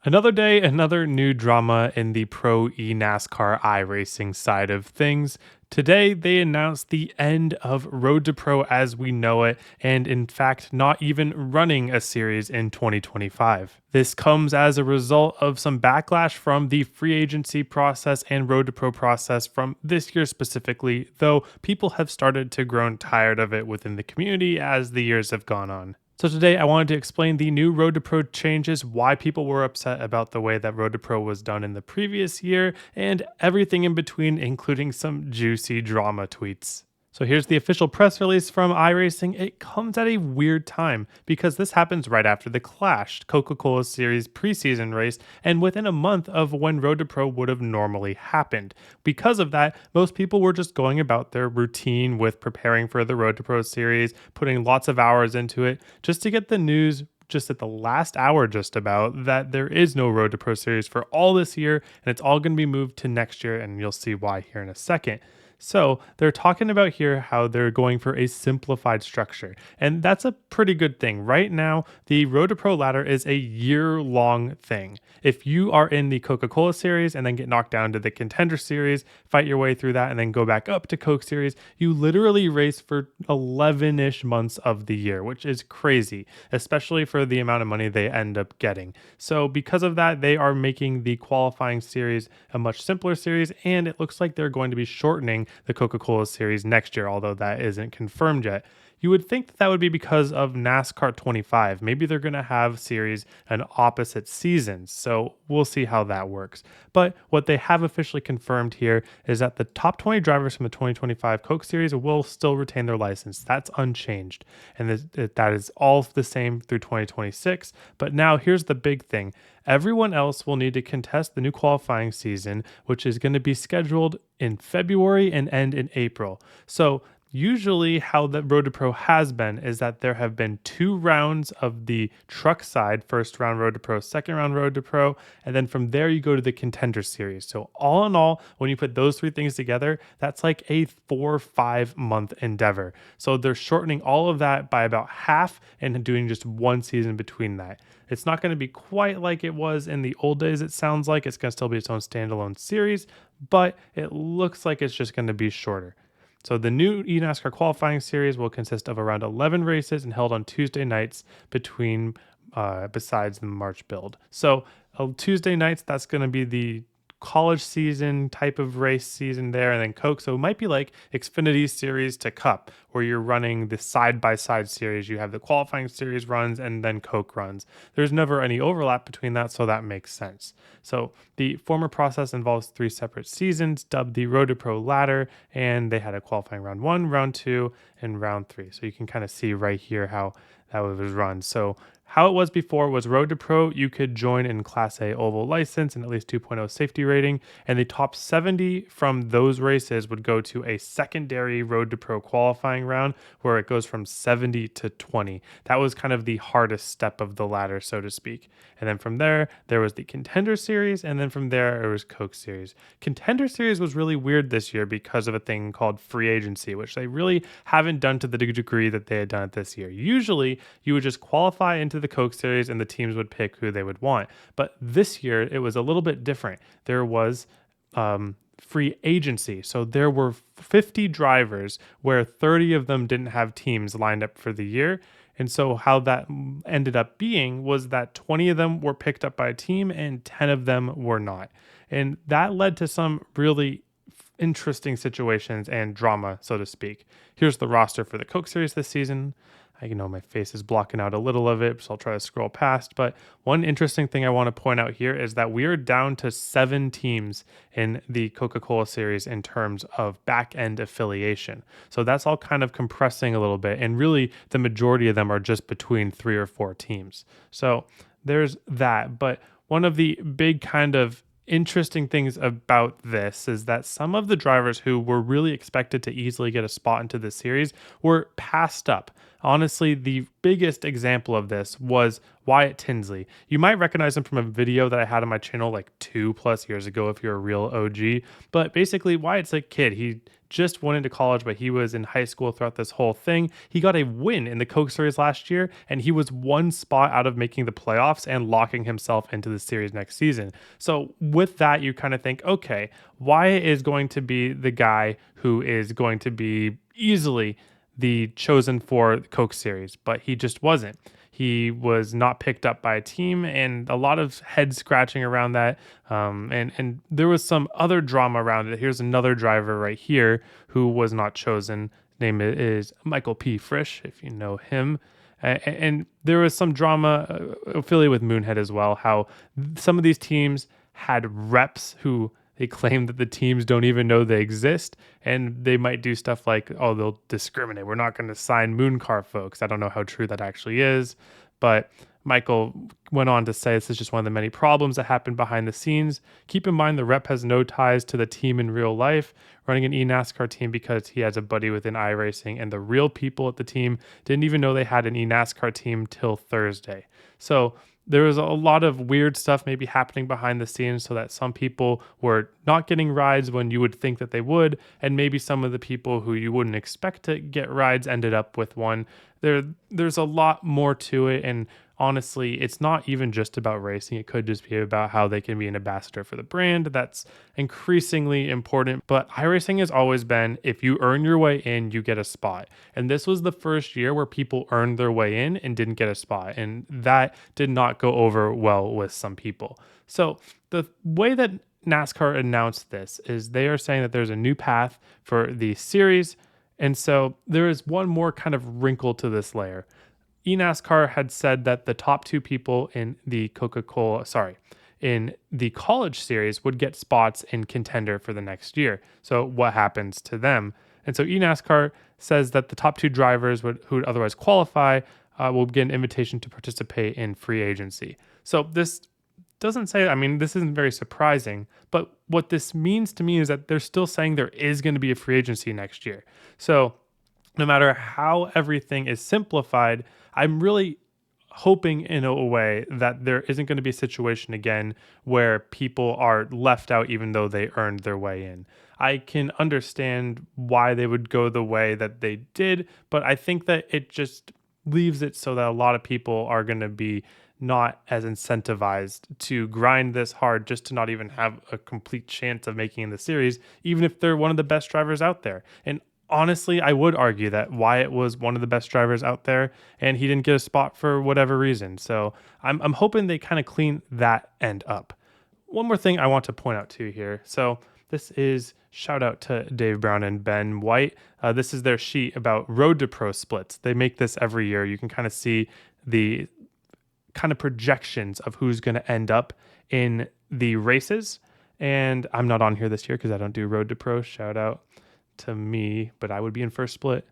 Another day, another new drama in the pro NASCAR iRacing side of things. Today, they announced the end of Road to Pro as we know it, and in fact, not even running a series in 2025. This comes as a result of some backlash from the free agency process and Road to Pro process from this year specifically, though people have started to grow tired of it within the community as the years have gone on. So today I wanted to explain the new Road to Pro changes, why people were upset about the way that Road to Pro was done in the previous year, and everything in between, including some juicy drama tweets. So here's the official press release from iRacing. It comes at a weird time because this happens right after the Clash, Coca-Cola Series preseason race, and within a month of when Road to Pro would have normally happened. Because of that, most people were just going about their routine with preparing for the Road to Pro series, putting lots of hours into it, just to get the news just at the last hour just about that there is no Road to Pro series for all this year and it's all going to be moved to next year, and you'll see why here in a second. So they're talking about here how they're going for a simplified structure. And that's a pretty good thing. Right now, the Road to Pro ladder is a year-long thing. If you are in the Coca-Cola series and then get knocked down to the Contender series, fight your way through that and then go back up to Coke series, you literally race for 11-ish months of the year, which is crazy, especially for the amount of money they end up getting. So because of that, they are making the qualifying series a much simpler series, and it looks like they're going to be shortening the Coca-Cola series next year, although that isn't confirmed yet. You would think that would be because of NASCAR 25. Maybe they're going to have series and opposite seasons, so we'll see how that works. But what they have officially confirmed here is that the top 20 drivers from the 2025 Coke Series will still retain their license. That's unchanged, and that is all the same through 2026. But now here's the big thing. Everyone else will need to contest the new qualifying season, which is going to be scheduled in February and end in April. So usually how the Road to Pro has been is that there have been 2 rounds of the truck side, first round Road to Pro, second round Road to Pro, and then from there you go to the Contender Series. So all in all, when you put those 3 things together, that's like a 4 or 5 month endeavor. So they're shortening all of that by about half and doing just one season between that. It's not going to be quite like it was in the old days, it sounds like. It's going to still be its own standalone series, but it looks like it's just going to be shorter. So the new eNASCAR qualifying series will consist of around 11 races and held on Tuesday nights between besides the March build. So Tuesday nights, that's going to be the college season type of race season there, and then Coke. So it might be like Xfinity series to Cup, where you're running the side by side series. You have the qualifying series runs and then Coke runs. There's never any overlap between that, so that makes sense. So the former process involves 3 separate seasons, dubbed the Road to Pro ladder, and they had a qualifying round 1, round 2, and round 3. So you can kind of see right here how that was run. So how it was before was Road to Pro, you could join in Class A oval license and at least 2.0 safety rating, and the top 70 from those races would go to a secondary Road to Pro qualifying round where it goes from 70 to 20. That was kind of the hardest step of the ladder, so to speak. And then from there was the Contender Series, and then from there it was Coke Series. Contender Series was really weird this year because of a thing called free agency, which they really haven't done to the degree that they had done it this year. Usually, you would just qualify into the Coke Series and the teams would pick who they would want. But this year, it was a little bit different. There was free agency. So there were 50 drivers where 30 of them didn't have teams lined up for the year. And so how that ended up being was that 20 of them were picked up by a team and 10 of them were not. And that led to some really interesting situations and drama, so to speak. Here's the roster for the Coke Series this season. My face is blocking out a little of it, so I'll try to scroll past. But one interesting thing I want to point out here is that we are down to 7 teams in the Coca-Cola series in terms of back-end affiliation. So that's all kind of compressing a little bit. And really, the majority of them are just between 3 or 4 teams. So there's that. But one of the big kind of interesting things about this is that some of the drivers who were really expected to easily get a spot into the series were passed up. Honestly, the biggest example of this was Wyatt Tinsley. You might recognize him from a video that I had on my channel like 2+ years ago if you're a real OG. But basically, Wyatt's a kid. He just went into college, but he was in high school throughout this whole thing. He got a win in the Coke Series last year, and he was one spot out of making the playoffs and locking himself into the series next season. So with that, you kind of think, okay, Wyatt is going to be the guy who is going to be easily the chosen for the Coke Series, but he just wasn't. He was not picked up by a team, and a lot of head scratching around that. And there was some other drama around it. Here's another driver right here who was not chosen. His name is Michael P. Frisch, if you know him. And there was some drama affiliated with Moonhead as well, how some of these teams had reps who they claim that the teams don't even know they exist, and they might do stuff like, oh, they'll discriminate. We're not going to sign Mooncar folks. I don't know how true that actually is, but Michael went on to say this is just one of the many problems that happen behind the scenes. Keep in mind the rep has no ties to the team in real life, running an eNASCAR team because he has a buddy within iRacing, and the real people at the team didn't even know they had an eNASCAR team till Thursday. So there was a lot of weird stuff maybe happening behind the scenes so that some people were not getting rides when you would think that they would, and maybe some of the people who you wouldn't expect to get rides ended up with one. There's a lot more to it, and honestly, it's not even just about racing. It could just be about how they can be an ambassador for the brand. That's increasingly important. But iRacing has always been, if you earn your way in, you get a spot. And this was the first year where people earned their way in and didn't get a spot. And that did not go over well with some people. So the way that NASCAR announced this is they are saying that there's a new path for the series. And so there is one more kind of wrinkle to this layer. eNASCAR had said that the top two people in the in the college series would get spots in contender for the next year. So what happens to them? And so eNASCAR says that the top two drivers who would otherwise qualify will get an invitation to participate in free agency. So this doesn't say, I mean, this isn't very surprising, but what this means to me is that they're still saying there is going to be a free agency next year. So no matter how everything is simplified, I'm really hoping in a way that there isn't going to be a situation again where people are left out even though they earned their way in. I can understand why they would go the way that they did, but I think that it just leaves it so that a lot of people are going to be not as incentivized to grind this hard just to not even have a complete chance of making the series, even if they're one of the best drivers out there. And honestly, I would argue that Wyatt was one of the best drivers out there and he didn't get a spot for whatever reason. So I'm hoping they kind of clean that end up. One more thing I want to point out too here. So this is shout out to Dave Brown and Ben White. This is their sheet about Road to Pro splits. They make this every year. You can kind of see the kind of projections of who's going to end up in the races. And I'm not on here this year because I don't do Road to Pro. Shout out to me, but I would be in first split.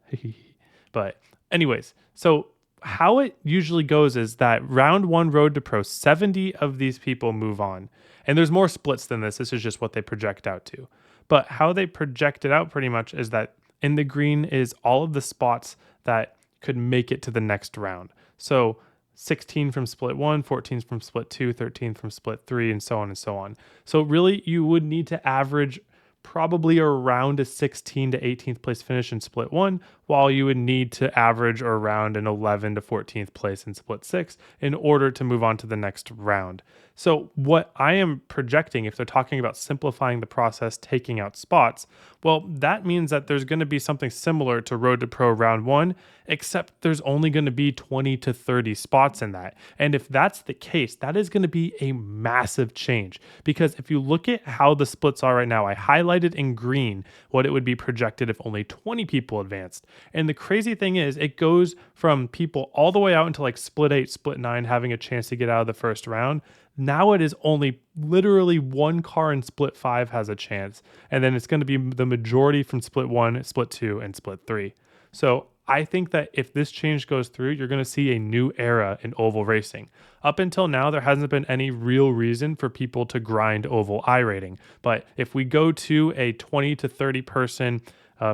But anyways, so how it usually goes is that round one Road to Pro, 70 of these people move on. And there's more splits than this. This is just what they project out to. But how they project it out pretty much is that in the green is all of the spots that could make it to the next round. So 16 from split 1, 14 from split 2, 13 from split 3, and so on and so on. So really, you would need to average probably around a 16th to 18th place finish in split 1, while you would need to average around an 11th to 14th place in split 6 in order to move on to the next round. So what I am projecting, if they're talking about simplifying the process, taking out spots, well, that means that there's going to be something similar to Road to Pro round 1, except there's only going to be 20 to 30 spots in that. And if that's the case, that is going to be a massive change, because if you look at how the splits are right now, I highlighted in green what it would be projected if only 20 people advanced. And the crazy thing is, it goes from people all the way out into like split 8, split 9 having a chance to get out of the first round. Now it is only literally one car in split 5 has a chance. And then it's going to be the majority from split 1, split 2, and split 3. So I think that if this change goes through, you're going to see a new era in oval racing. Up until now, there hasn't been any real reason for people to grind oval iRating. But if we go to a 20 to 30 person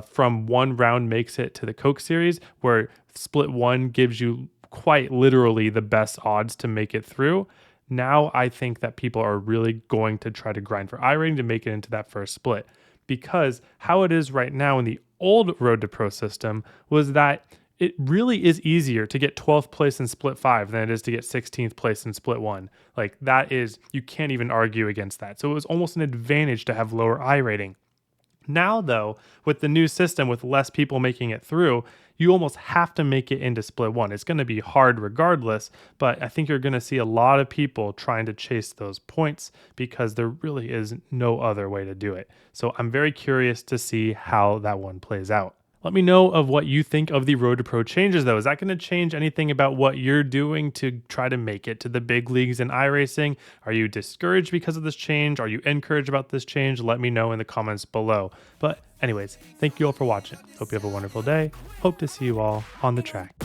from one round makes it to the Coke series, where split one gives you quite literally the best odds to make it through. Now I think that people are really going to try to grind for iRating to make it into that first split, because how it is right now in the old Road to Pro system was that it really is easier to get 12th place in split 5 than it is to get 16th place in split 1. Like, that is, you can't even argue against that. So it was almost an advantage to have lower iRating. Now, though, with the new system, with less people making it through, you almost have to make it into split 1. It's going to be hard regardless, but I think you're going to see a lot of people trying to chase those points because there really is no other way to do it. So I'm very curious to see how that one plays out. Let me know of what you think of the Road to Pro changes, though. Is that going to change anything about what you're doing to try to make it to the big leagues in iRacing? Are you discouraged because of this change? Are you encouraged about this change? Let me know in the comments below. But anyways, thank you all for watching. Hope you have a wonderful day. Hope to see you all on the track.